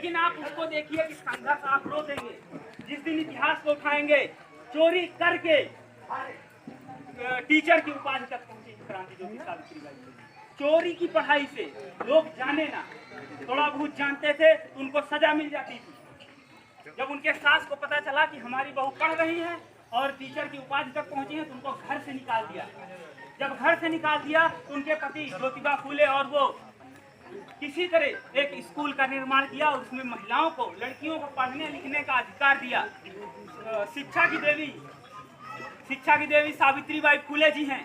लेकिन आप उसको देखिए कि संघर्ष आप रो देंगे जिस दिन इतिहास को उठाएंगे। चोरी करके टीचर की उपाधि तक पहुंची क्रांति ज्योति सावित्रीबाई। चोरी की पढ़ाई से लोग जाने ना, थोड़ा बहुत जानते थे तो उनको सजा मिल जाती थी। जब उनके सास को पता चला कि हमारी बहू पढ़ रही है और टीचर की उपाधि तक पहुंची है तो उनको घर से निकाल दिया। जब घर से निकाल दिया तो उनके पति ज्योतिबा फूले और वो किसी तरह एक स्कूल का निर्माण किया और उसमें महिलाओं को, लड़कियों को पढ़ने लिखने का अधिकार दिया। शिक्षा की देवी सावित्रीबाई फूले जी हैं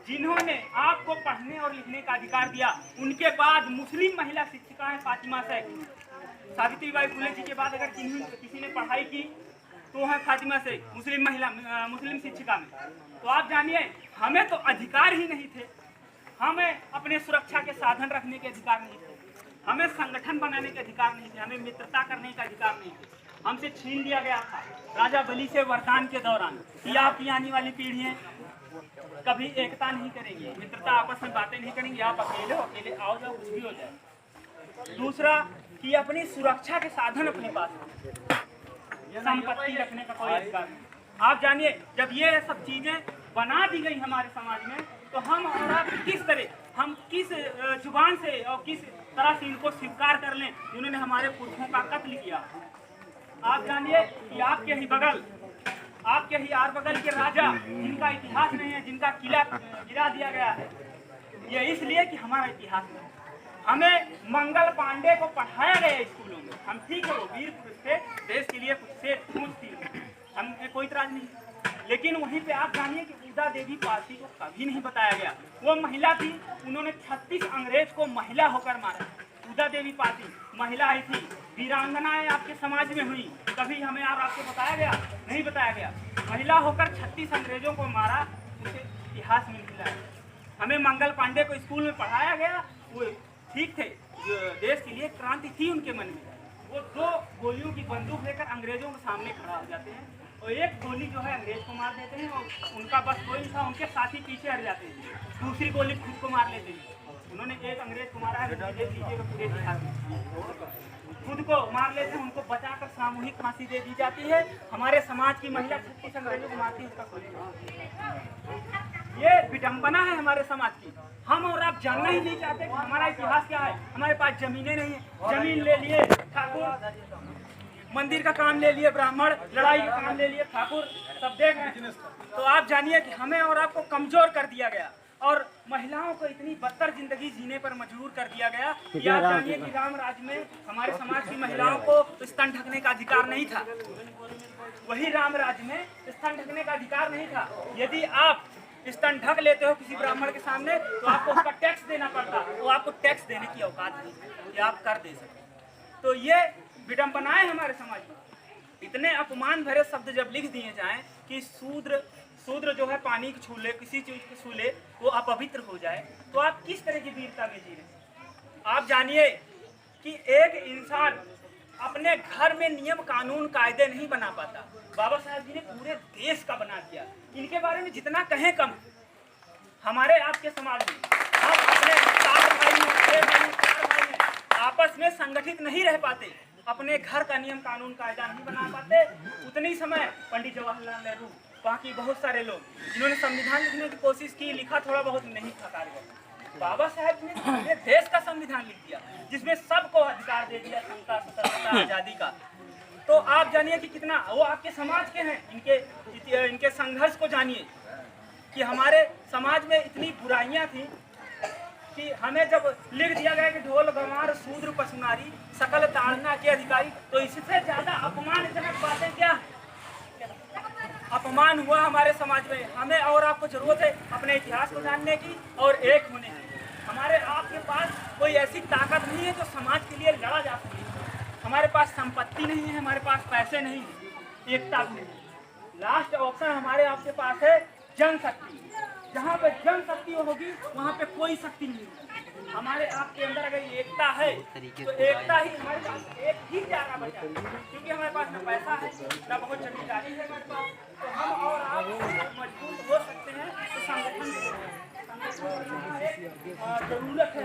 जिन्होंने आपको पढ़ने और लिखने का अधिकार दिया। उनके बाद मुस्लिम महिला शिक्षिका है फातिमा शेख। सावित्रीबाई फूले जी के बाद अगर किसी ने पढ़ाई की तो है फातिमा शेख, मुस्लिम शिक्षिका में। तो आप जानिए हमें तो अधिकार ही नहीं थे, हमें अपने सुरक्षा के साधन रखने के अधिकार नहीं थे, हमें संगठन बनाने के अधिकार नहीं थे, हमें मित्रता करने का अधिकार नहीं थे। हमसे छीन लिया गया था राजा बलि से वरदान के दौरान कि आपकी आने वाली पीढ़ियां कभी एकता नहीं करेंगी, मित्रता आपस में बातें नहीं करेंगी, आप अकेले हो, अकेले आओ जाओ कुछ भी हो जाए। दूसरा कि अपनी सुरक्षा के साधन अपने पास, संपत्ति रखने का कोई अधिकार नहीं। आप जानिए जब ये सब चीजें बना दी गई हमारे समाज में तो हम और आप किस जुबान से और किस तरह से इनको स्वीकार कर लें जिन्होंने हमारे पुरखों का कत्ल किया। आप जानिए कि आपके ही आर बगल के राजा जिनका इतिहास नहीं है, जिनका किला गिरा दिया गया है, ये इसलिए कि हमारा इतिहास नहीं। हमें मंगल पांडे को पढ़ाया गया स्कूलों में, हम ठीक है वो वीर पुरुष थे, देश के लिए कुछ से पूछ थी, हमें कोई इतराज नहीं। लेकिन वहीं पे आप जानिए कि उदा देवी पारसी को कभी नहीं बताया गया। वो महिला थी, उन्होंने 36 अंग्रेज को महिला होकर मारा। उदा देवी पारसी महिला आई थी, वीरांगनाएं आपके समाज में हुई, कभी हमें और आपको बताया गया? नहीं बताया गया। महिला होकर 36 अंग्रेजों को मारा, उसे इतिहास में मिला। हमें मंगल पांडे को स्कूल में पढ़ाया गया, वो ठीक थे, देश के लिए क्रांति थी उनके मन में। वो 2 गोलियों की बंदूक लेकर अंग्रेजों के सामने खड़ा हो जाते हैं और एक गोली जो है अंग्रेज को मार देते हैं और उनका बस कोई नहीं था, उनके साथी पीछे हट जाते हैं, दूसरी गोली खुद को मार लेते हैं। उन्होंने एक अंग्रेज को मारा है, पूरे इतिहास में खुद को मार लेते हैं, उनको बचाकर सामूहिक फांसी दे दी जाती है। हमारे समाज की महिला 36 अंग्रेजों को मारती है, उसका कोई, ये विडंबना है हमारे समाज की। हम और आप जानना ही नहीं चाहते कि हमारा इतिहास क्या है। हमारे पास जमीनें नहीं है, जमीन ले लिए ठाकुर, मंदिर का काम ले लिए ब्राह्मण, लड़ाई का काम ले लिए ठाकुर, सब देख रहे हैं। तो आप जानिए कि हमें और आपको कमजोर कर दिया गया और महिलाओं को इतनी बदतर जिंदगी जीने पर मजबूर कर दिया गया कि आप जानिए कि राम राज्य में हमारे समाज की महिलाओं को स्तन ढकने का अधिकार नहीं था। वही राम राज्य में स्तन ढकने का अधिकार नहीं था। यदि आप स्तन ढक लेते हो किसी ब्राह्मण के सामने तो आपको उसका टैक्स देना पड़ता, तो आपको टैक्स देने की औकात नहीं कि आप कर दे सकें। तो ये विडंबनाएं हमारे समाज में। इतने अपमान भरे शब्द जब लिख दिए जाएं कि शूद्र जो है पानी की छूले, किसी चीज की छूले वो अपवित्र हो जाए, तो आप किस तरह की वीरता में जी रहे? आप जानिए कि एक इंसान अपने घर में नियम कानून कायदे नहीं बना पाता, बाबा साहब जी ने पूरे देश का बना दिया। इनके बारे में जितना कहें कम। हमारे आपके समाज में हम अपने 4 भाई में, 6 भाई में, 4 भाई में आपस में संगठित नहीं रह पाते, अपने घर का नियम कानून कायदा नहीं बना पाते। उतनी समय पंडित जवाहरलाल नेहरू, बाकी बहुत सारे लोग जिन्होंने संविधान लिखने की कोशिश की, लिखा थोड़ा बहुत नहीं था कार्य। बाबा साहब ने पूरे देश का संविधान लिख दिया जिसमें सबको अधिकार दे दिया, समता, स्वतंत्रता, आजादी का। तो आप जानिए कि कितना वो आपके समाज के हैं, इनके संघर्ष को जानिए कि हमारे समाज में इतनी बुराइयां थी कि हमें जब लिख दिया गया कि ढोल गंवार शूद्र पशुनारी सकल ताड़ना के अधिकारी, तो इससे ज्यादा अपमानजनक बातें क्या है? अपमान हुआ हमारे समाज में। हमें और आपको जरूरत है अपने इतिहास को जानने की और एक होने की। हमारे आपके पास कोई ऐसी ताकत नहीं है जो समाज के लिए लड़ा जा सके। हमारे पास संपत्ति नहीं है, हमारे पास पैसे नहीं है, एकता नहीं है। लास्ट ऑप्शन हमारे आपके पास है जनशक्ति। जहाँ पे जनशक्ति होगी वहाँ पे कोई शक्ति नहीं होगी। हमारे आपके अंदर अगर एकता है तो एकता ही हमारे पास एक ही चारा बचा, क्योंकि हमारे पास न पैसा है न बहुत जमींदारी है हमारे पास। तो हम और आप मजबूत हो सकते हैं तो संगठन जरूरत है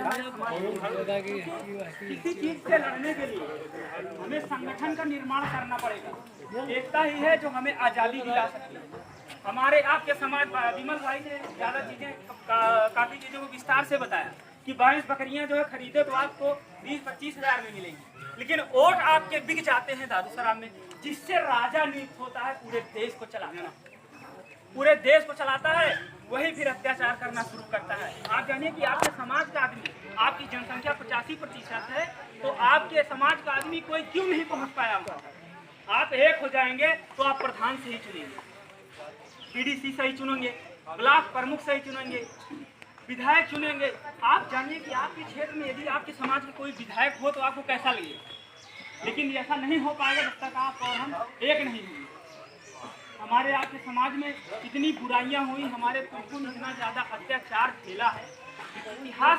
किसी चीज से लड़ने के लिए हमें संगठन का निर्माण करना पड़ेगा। एकता ही है जो हमें आजादी दिला सकती है। हमारे आपके समाज विमल भाई ने ज्यादा चीजें काफी चीजों को विस्तार से बताया कि 22 बकरियां जो है खरीदे तो आपको 20-25 हजार में मिलेंगी, लेकिन वोट आपके बिक जाते हैं दारू शराब में, जिससे राजा नियुक्त होता है पूरे देश को चलाना, पूरे देश को चलाता है, वही फिर अत्याचार करना शुरू करता है। आप जानिए कि आपके समाज का आदमी, आपकी जनसंख्या 85% है, तो आपके समाज का आदमी कोई क्यों नहीं पहुंच पाया होगा। आप एक हो जाएंगे तो आप प्रधान सही चुनेंगे, पीडीसी सही चुनेंगे, ब्लॉक प्रमुख सही चुनेंगे, विधायक चुनेंगे। आप जानिए कि आपके क्षेत्र में यदि आपके समाज में कोई विधायक हो तो आपको कैसा लगेगा, लेकिन ऐसा नहीं हो पाएगा जब तक आप और हम एक नहीं होंगे। हमारे आपके समाज में इतनी बुराइयां हुई, हमारे पुरखों ने इतना ज्यादा अत्याचार झेला है, इतिहास